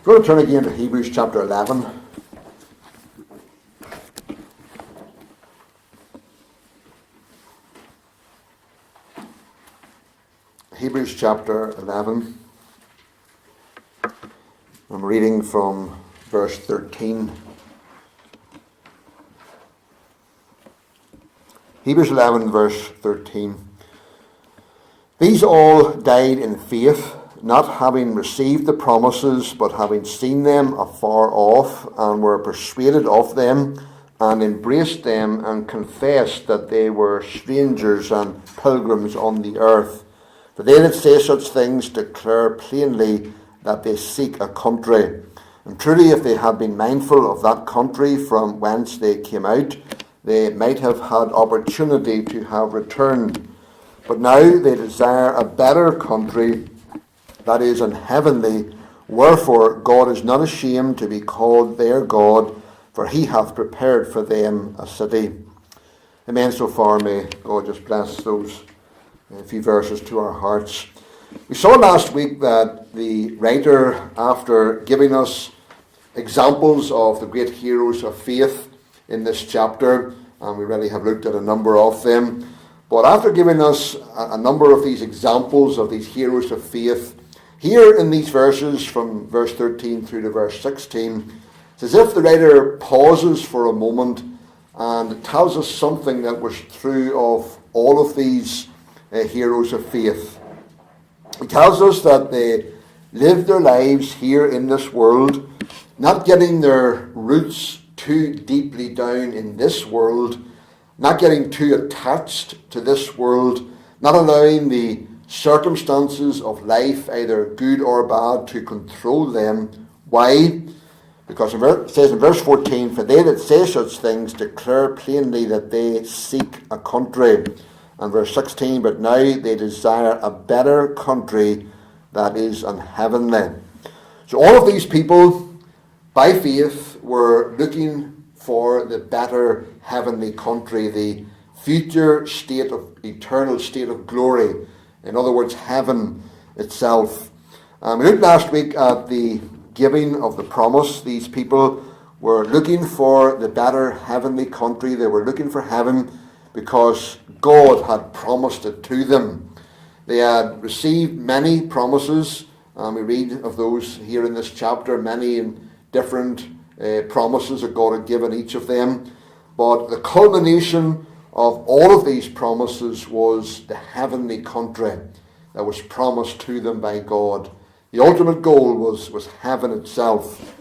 We're going to turn again to Hebrews chapter 11. Hebrews chapter 11. I'm reading from verse 13. Hebrews 11 verse 13. These all died in faith, not having received the promises, but having seen them afar off, and were persuaded of them, and embraced them, and confessed that they were strangers and pilgrims on the earth. For they that say such things declare plainly that they seek a country. And truly, if they had been mindful of that country from whence they came out, they might have had opportunity to have returned. But now they desire a better country, that is, an heavenly. Wherefore God is not ashamed to be called their God, for he hath prepared for them a city. Amen. So far, may God just bless those few verses to our hearts. We saw last week that the writer, after giving us examples of the great heroes of faith in this chapter, and we already have looked at a number of them, but after giving us a number of these examples of these heroes of faith, here in these verses from verse 13 through to verse 16, it's as if the writer pauses for a moment and tells us something that was true of all of these heroes of faith. He tells us that they lived their lives here in this world, not getting their roots too deeply down in this world, not getting too attached to this world, not allowing the circumstances of life, either good or bad, to control them. Why? Because it says in verse 14, for they that say such things declare plainly that they seek a country. And verse 16, but now they desire a better country, that is an heavenly. So all of these people, by faith, were looking for the better heavenly country, the future state of eternal state of glory. In other words, heaven itself. We looked last week at the giving of the promise. These people were looking for the better heavenly country. They were looking for heaven because God had promised it to them. They had received many promises. We read of those here in this chapter, many different promises that God had given each of them. But the culmination of all of these promises was the heavenly country that was promised to them by God. The ultimate goal was heaven itself.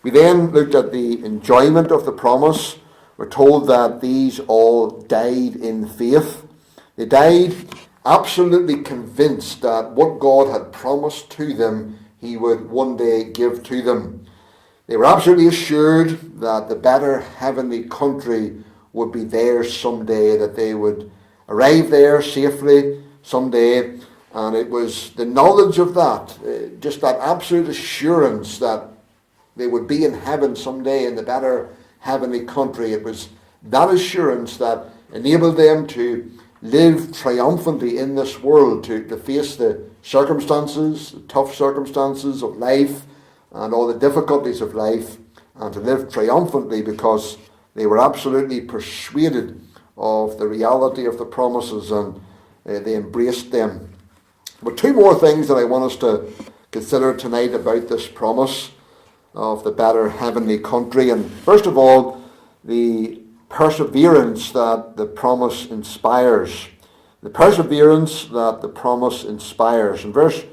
We then looked at the enjoyment of the promise. We're told that these all died in faith. They died absolutely convinced that what God had promised to them, he would one day give to them. They were absolutely assured that the better heavenly country would be theirs someday, that they would arrive there safely someday. And it was the knowledge of that, just that absolute assurance that they would be in heaven someday in the better heavenly country. It was that assurance that enabled them to live triumphantly in this world, to face the circumstances, the tough circumstances of life and all the difficulties of life, and to live triumphantly because they were absolutely persuaded of the reality of the promises, and they embraced them. But two more things that I want us to consider tonight about this promise of the better heavenly country. And first of all, the perseverance that the promise inspires. The perseverance that the promise inspires. In verse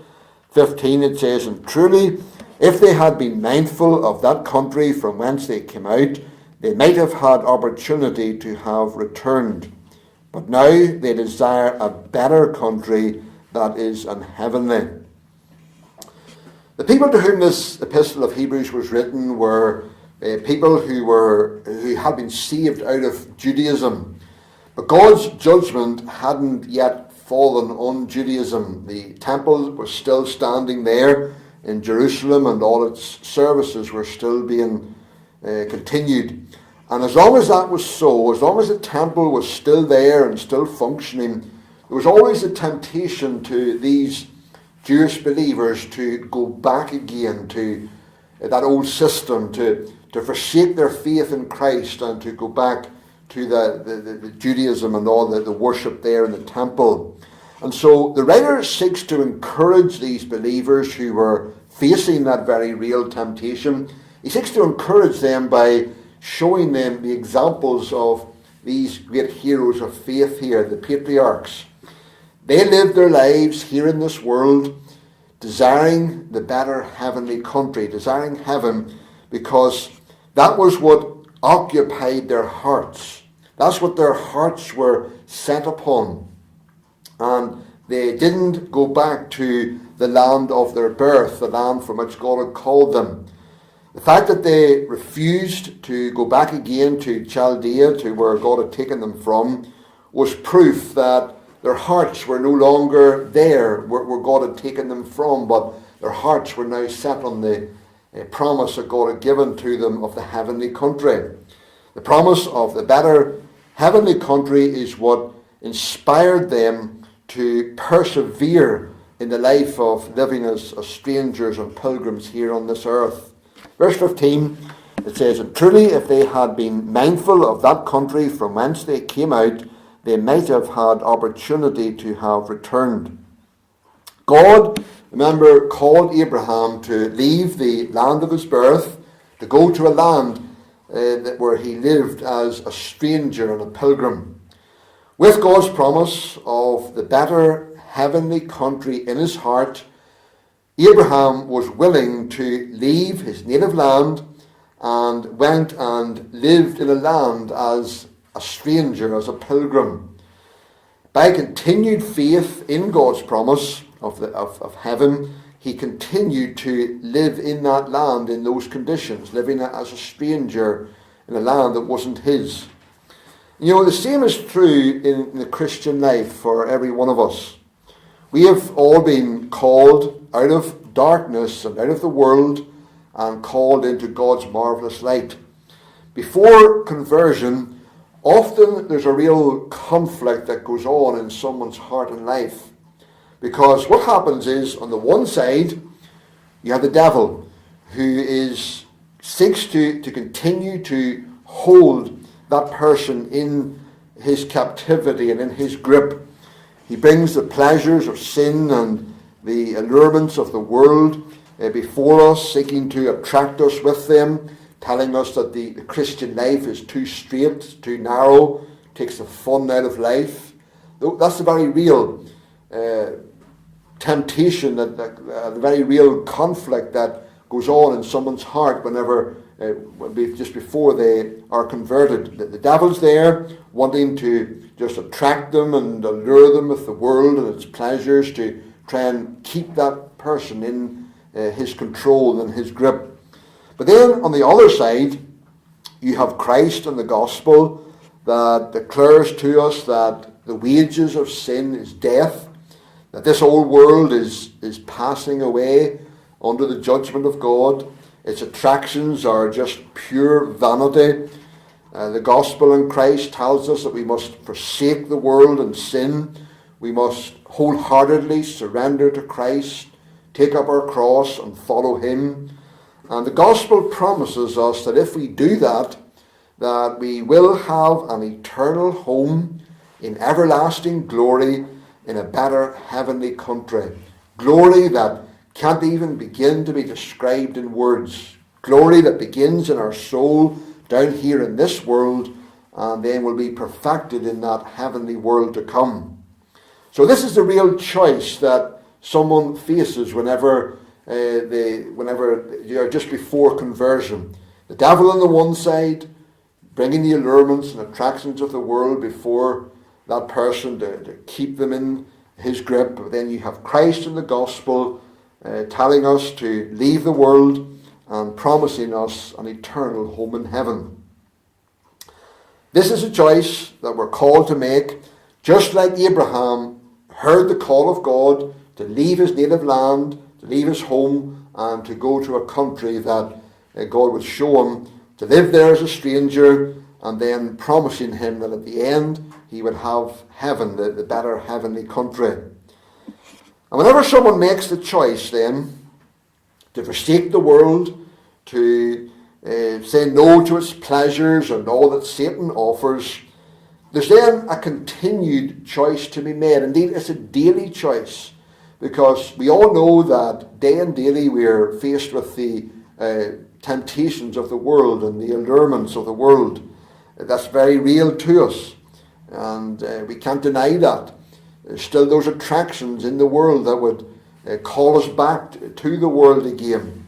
15 it says, and truly, if they had been mindful of that country from whence they came out, they might have had opportunity to have returned. But now they desire a better country, that is an heavenly. The people to whom this epistle of Hebrews was written were people who had been saved out of Judaism. But God's judgment hadn't yet fallen on Judaism. The temple was still standing there in Jerusalem, and all its services were still being continued. And as long as that was so, as long as the temple was still there and still functioning, there was always a temptation to these Jewish believers to go back again, to that old system, to forsake their faith in Christ and to go back to the Judaism and all the worship there in the temple. And so the writer seeks to encourage these believers who were facing that very real temptation. He seeks to encourage them by showing them the examples of these great heroes of faith here, the patriarchs. They lived their lives here in this world, desiring the better heavenly country, desiring heaven, because that was what occupied their hearts. That's what their hearts were set upon. And they didn't go back to the land of their birth, the land from which God had called them. The fact that they refused to go back again to Chaldea, to where God had taken them from, was proof that their hearts were no longer there where God had taken them from, but their hearts were now set on the promise that God had given to them of the heavenly country. The promise of the better heavenly country is what inspired them to persevere in the life of living as strangers and pilgrims here on this earth. Verse 15, it says, "And truly if they had been mindful of that country from whence they came out, they might have had opportunity to have returned." God, remember, called Abraham to leave the land of his birth, to go to a land where he lived as a stranger and a pilgrim. With God's promise of the better heavenly country in his heart, Abraham was willing to leave his native land and went and lived in a land as a stranger, as a pilgrim. By continued faith in God's promise of heaven, he continued to live in that land in those conditions, living as a stranger in a land that wasn't his. You know, the same is true in the Christian life for every one of us. We have all been called out of darkness and out of the world and called into God's marvellous light. Before conversion, often there's a real conflict that goes on in someone's heart and life. Because what happens is, on the one side, you have the devil, who seeks to continue to hold that person in his captivity and in his grip. He brings the pleasures of sin and the allurements of the world before us, seeking to attract us with them, telling us that the Christian life is too straight, too narrow, takes the fun out of life. That's the very real temptation, the very real conflict that goes on in someone's heart whenever, just before they are converted. The devil's there, wanting to just attract them and allure them with the world and its pleasures, to try and keep that person in his control and his grip. But then on the other side, you have Christ and the gospel that declares to us that the wages of sin is death, that this old world is passing away under the judgment of God. Its attractions are just pure vanity. The gospel in Christ tells us that we must forsake the world and sin. We must wholeheartedly surrender to Christ, take up our cross and follow him. And the gospel promises us that if we do that we will have an eternal home in everlasting glory in a better heavenly country. Glory that can't even begin to be described in words. Glory that begins in our soul down here in this world and then will be perfected in that heavenly world to come. So this is the real choice that someone faces whenever you're just before conversion. The devil on the one side, bringing the allurements and attractions of the world before that person to keep them in his grip. But then you have Christ in the gospel telling us to leave the world and promising us an eternal home in heaven. This is a choice that we're called to make, just like Abraham heard the call of God to leave his native land, to leave his home, and to go to a country that God would show him, to live there as a stranger, and then promising him that at the end he would have heaven, the better heavenly country. And whenever someone makes the choice then to forsake the world, to say no to its pleasures and all that Satan offers, there's then a continued choice to be made. Indeed, it's a daily choice, because we all know that day and daily we are faced with the temptations of the world and the allurements of the world. That's very real to us, and we can't deny that. There's still those attractions in the world that would call us back to the world again.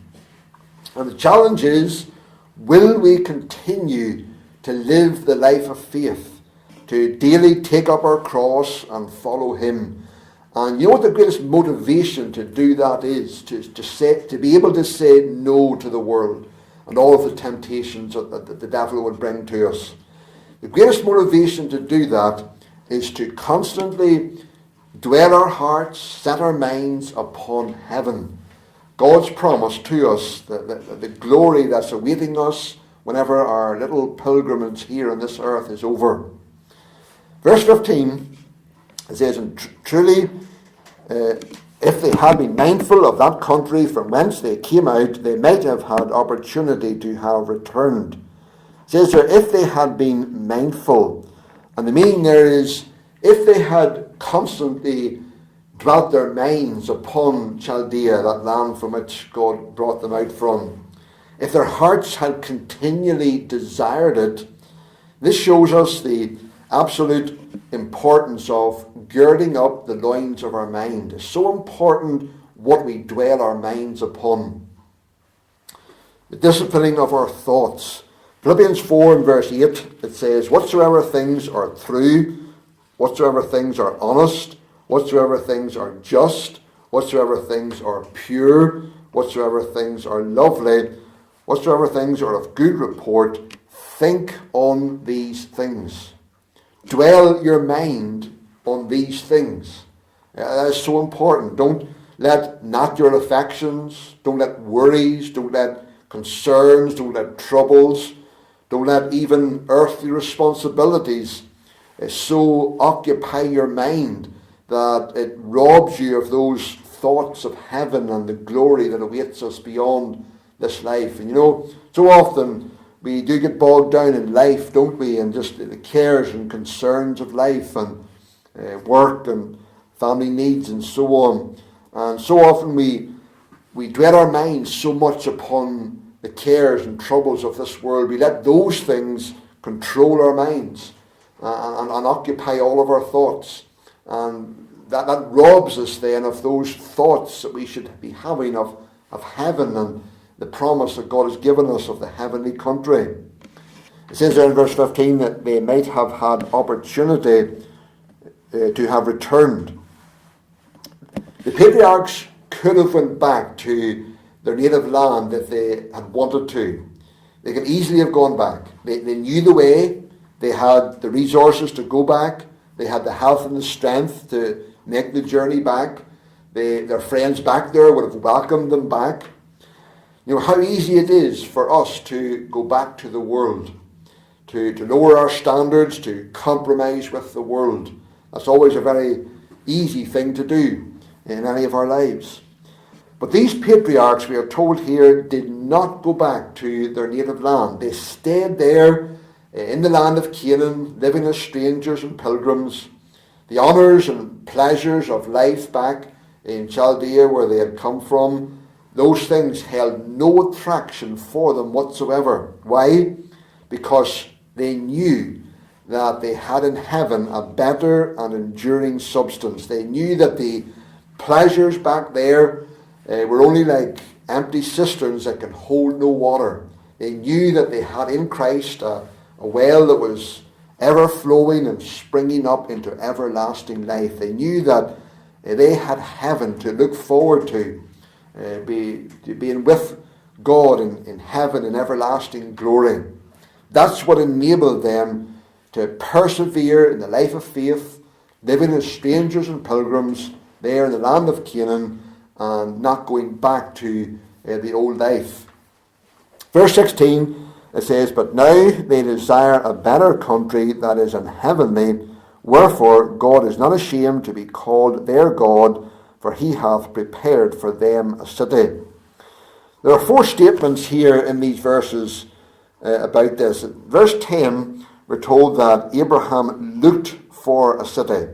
And the challenge is, will we continue to live the life of faith, to daily take up our cross and follow him? And you know what the greatest motivation to do that is? To be able to say no to the world and all of the temptations that the devil would bring to us. The greatest motivation to do that is to constantly dwell our hearts, set our minds upon heaven. God's promise to us, the glory that's awaiting us whenever our little pilgrimage here on this earth is over. Verse 15, it says, and truly, if they had been mindful of that country from whence they came out, they might have had opportunity to have returned. It says there, if they had been mindful. And the meaning there is, if they had constantly dwelt their minds upon Chaldea, that land from which God brought them out from, if their hearts had continually desired it, this shows us the absolute importance of girding up the loins of our mind. It's so important what we dwell our minds upon. The disciplining of our thoughts. Philippians 4 and verse 8, it says, whatsoever things are true, whatsoever things are honest, whatsoever things are just, whatsoever things are pure, whatsoever things are lovely, whatsoever things are of good report, think on these things. Dwell your mind on these things. That is so important. Don't let natural affections, don't let worries, don't let concerns, don't let troubles, don't let even earthly responsibilities so occupy your mind that it robs you of those thoughts of heaven and the glory that awaits us beyond this life. And you know, so often we do get bogged down in life, don't we? And just the cares and concerns of life and work and family needs and so on. And so often we dwell our minds so much upon the cares and troubles of this world. We let those things control our minds and occupy all of our thoughts. And that robs us then of those thoughts that we should be having of heaven and the promise that God has given us of the heavenly country. It says there in verse 15 that they might have had opportunity to have returned. The patriarchs could have went back to their native land if they had wanted to. They could easily have gone back. They knew the way. They had the resources to go back. They had the health and the strength to make the journey back. Their friends back there would have welcomed them back. You know how easy it is for us to go back to the world, to lower our standards, to compromise with the world. That's always a very easy thing to do in any of our lives. But these patriarchs, we are told here, did not go back to their native land. They stayed there in the land of Canaan, living as strangers and pilgrims. The honours and pleasures of life back in Chaldea, where they had come from, those things held no attraction for them whatsoever. Why? Because they knew that they had in heaven a better and enduring substance. They knew that the pleasures back there were only like empty cisterns that can hold no water. They knew that they had in Christ a well that was ever flowing and springing up into everlasting life. They knew that they had heaven to look forward to, being with God in heaven in everlasting glory. That's what enabled them to persevere in the life of faith, living as strangers and pilgrims there in the land of Canaan and not going back to the old life. Verse 16, it says, but now they desire a better country that is an heavenly, wherefore God is not ashamed to be called their God, for he hath prepared for them a city. There are four statements here in these verses about this. In verse 10, we're told that Abraham looked for a city.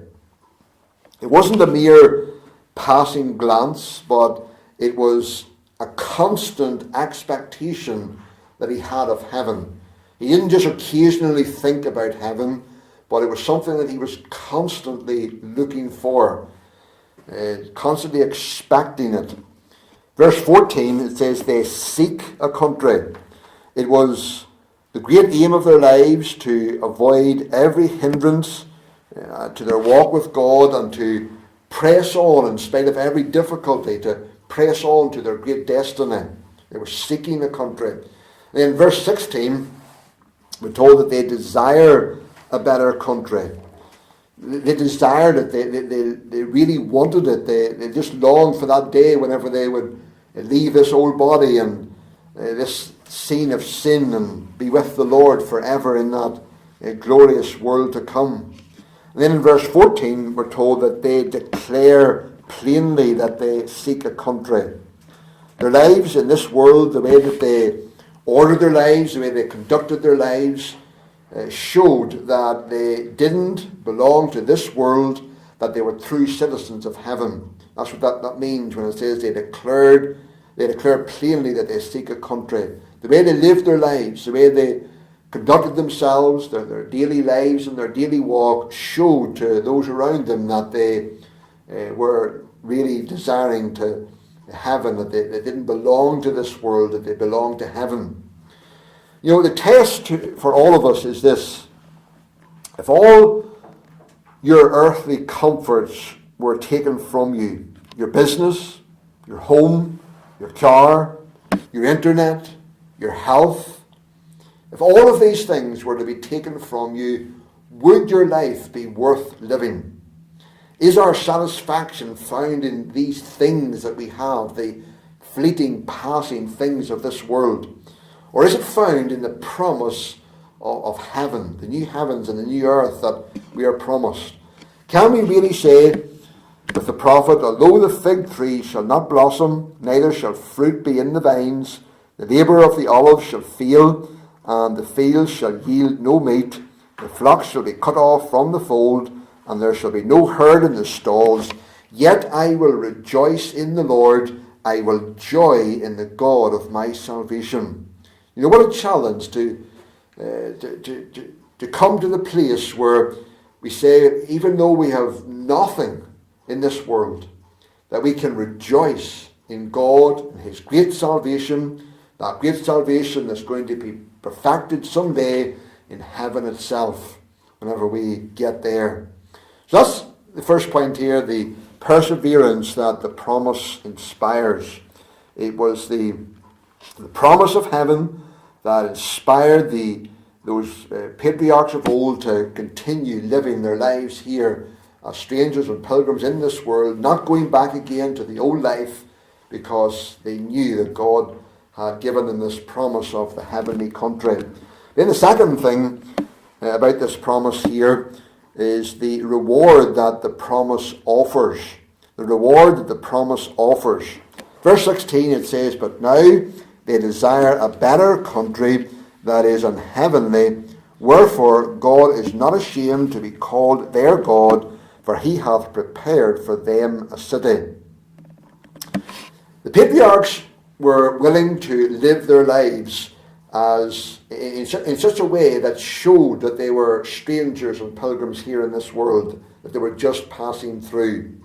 It wasn't a mere passing glance, but it was a constant expectation that he had of heaven. He didn't just occasionally think about heaven, but it was something that he was constantly looking for, constantly expecting it. Verse 14, it says, they seek a country. It was the great aim of their lives to avoid every hindrance to their walk with God and to press on in spite of every difficulty, to press on to their great destiny. They were seeking a country. And then in verse 16, we're told that they desire a better country. They desired it. They really wanted it. They just longed for that day whenever they would leave this old body and this scene of sin and be with the Lord forever in that glorious world to come. And then in verse 14, we're told that they declare plainly that they seek a country. Their lives in this world, the way that they ordered their lives, the way they conducted their lives, showed that they didn't belong to this world, that they were true citizens of heaven. That's what that means when it says they declared plainly that they seek a country. The way they lived their lives, the way they conducted themselves, their daily lives and their daily walk showed to those around them that they were really desiring to heaven, that they didn't belong to this world, that they belonged to heaven. You know, the test for all of us is this. If all your earthly comforts were taken from you, your business, your home, your car, your internet, your health, if all of these things were to be taken from you, would your life be worth living? Is our satisfaction found in these things that we have, the fleeting, passing things of this world? Or is it found in the promise of heaven, the new heavens and the new earth that we are promised? Can we really say with the prophet, although the fig tree shall not blossom, neither shall fruit be in the vines, the labour of the olive shall fail, and the fields shall yield no meat, the flocks shall be cut off from the fold, and there shall be no herd in the stalls, yet I will rejoice in the Lord, I will joy in the God of my salvation. You know, what a challenge to come to the place where we say, even though we have nothing in this world, that we can rejoice in God and His great salvation, that great salvation that's going to be perfected someday in heaven itself, whenever we get there. So that's the first point here, the perseverance that the promise inspires. It was the promise of heaven that inspired those patriarchs of old to continue living their lives here as strangers and pilgrims in this world, not going back again to the old life, because they knew that God had given them this promise of the heavenly country. Then the second thing about this promise here is the reward that the promise offers. The reward that the promise offers. Verse 16 it says, but now they desire a better country that is unheavenly, wherefore God is not ashamed to be called their God, for He hath prepared for them a city. The patriarchs were willing to live their lives as in such a way that showed that they were strangers and pilgrims here in this world, that they were just passing through.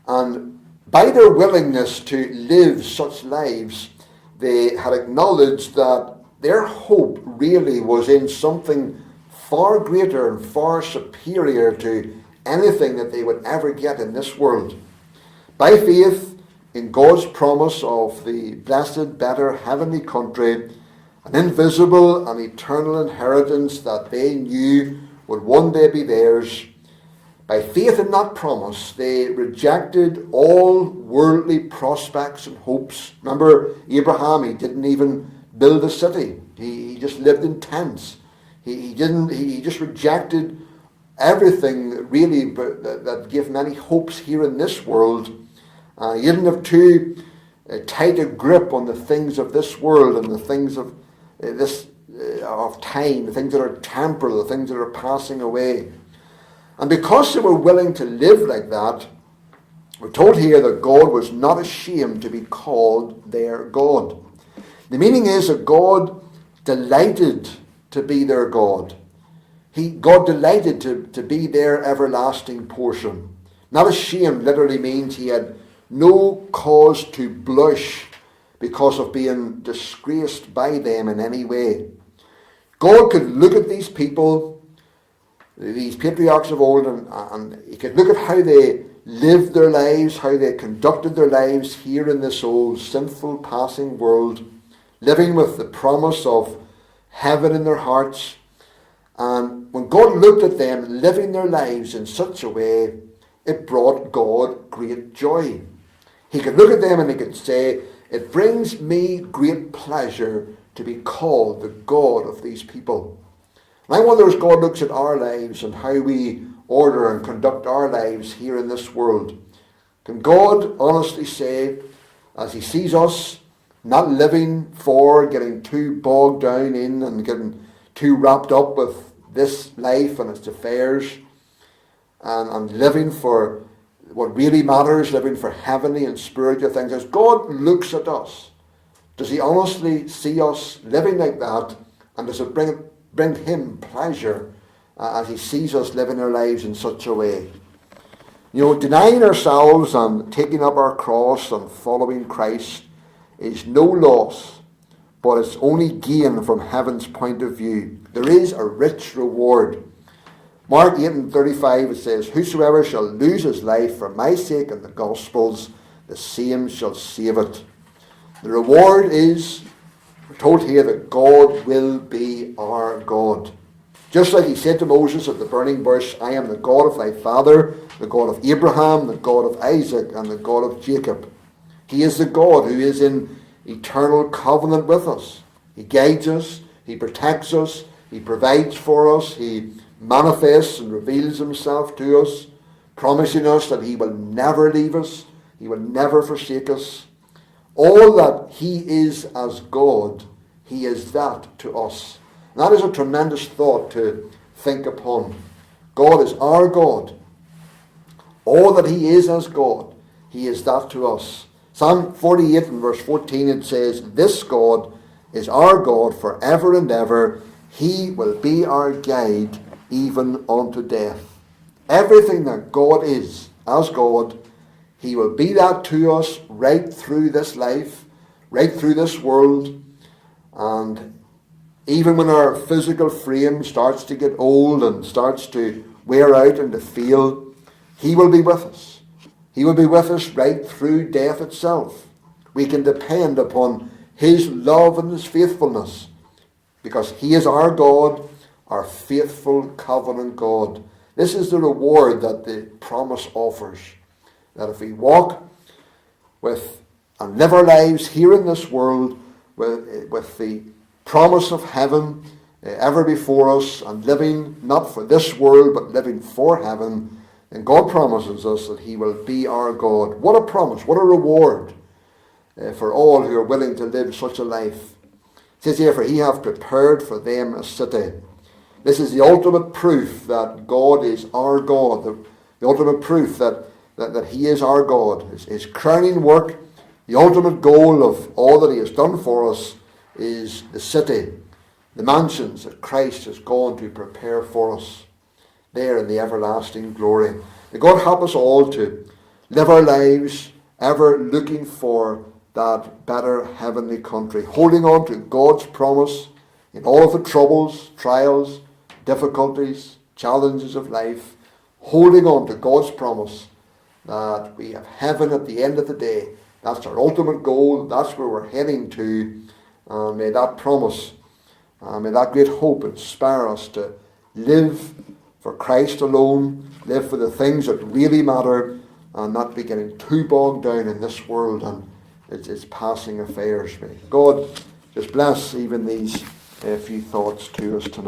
And by their willingness to live such lives, they had acknowledged that their hope really was in something far greater and far superior to anything that they would ever get in this world. By faith in God's promise of the blessed, better heavenly country, an invisible and eternal inheritance that they knew would one day be theirs, by faith in that promise, they rejected all worldly prospects and hopes. Remember Abraham, he didn't even build a city. He just lived in tents. He just rejected everything really that gave many hopes here in this world. He didn't have too tighter grip on the things of this world and the things of of time, the things that are temporal, the things that are passing away. And because they were willing to live like that, we're told here that God was not ashamed to be called their God. The meaning is that God delighted to be their God. God delighted to be their everlasting portion. Not ashamed literally means he had no cause to blush because of being disgraced by them in any way. God could look at these people, these patriarchs of old, and he could look at how they lived their lives, how they conducted their lives here in this old sinful passing world, living with the promise of heaven in their hearts. And when God looked at them living their lives in such a way, it brought God great joy. He could look at them and he could say, it brings me great pleasure to be called the God of these people. And I wonder, as God looks at our lives and how we order and conduct our lives here in this world, can God honestly say, as he sees us not living for, getting too bogged down in and getting too wrapped up with this life and its affairs, and living for what really matters, living for heavenly and spiritual things, as God looks at us, does he honestly see us living like that, and does it bring him pleasure as he sees us living our lives in such a way? Denying ourselves and taking up our cross and following Christ is no loss, but it's only gain from heaven's point of view. There is a rich reward. Mark 8:35, it says, whosoever shall lose his life for my sake and the gospel's, the same shall save it. The reward is, we're told here, that God will be our God. Just like he said to Moses at the burning bush, I am the God of thy father, the God of Abraham, the God of Isaac, and the God of Jacob. He is the God who is in eternal covenant with us. He guides us, he protects us, he provides for us, he manifests and reveals himself to us, promising us that he will never leave us, he will never forsake us. All that he is as God, he is that to us. And that is a tremendous thought to think upon. God is our God. All that he is as God, he is that to us. Psalm 48 and verse 14, it says, this God is our God forever and ever. He will be our guide even unto death. Everything that God is as God, he will be that to us right through this life, right through this world. And even when our physical frame starts to get old and starts to wear out and to fail, he will be with us. He will be with us right through death itself. We can depend upon his love and his faithfulness, because he is our God, our faithful covenant God. This is the reward that the promise offers. That if we walk with and live our lives here in this world with the promise of heaven ever before us, and living not for this world but living for heaven, then God promises us that he will be our God. What a promise, what a reward for all who are willing to live such a life. It says here, for he hath prepared for them a city. This is the ultimate proof that God is our God, the ultimate proof that he is our God. His crowning work, the ultimate goal of all that he has done for us, is the city, the mansions that Christ has gone to prepare for us there in the everlasting glory. May God help us all to live our lives ever looking for that better heavenly country, holding on to God's promise in all of the troubles, trials, difficulties, challenges of life, holding on to God's promise that we have heaven at the end of the day. That's our ultimate goal. That's where we're heading to. May that promise, may that great hope inspire us to live for Christ alone, live for the things that really matter, and not be getting too bogged down in this world and its passing affairs. May God just bless even these few thoughts to us tonight.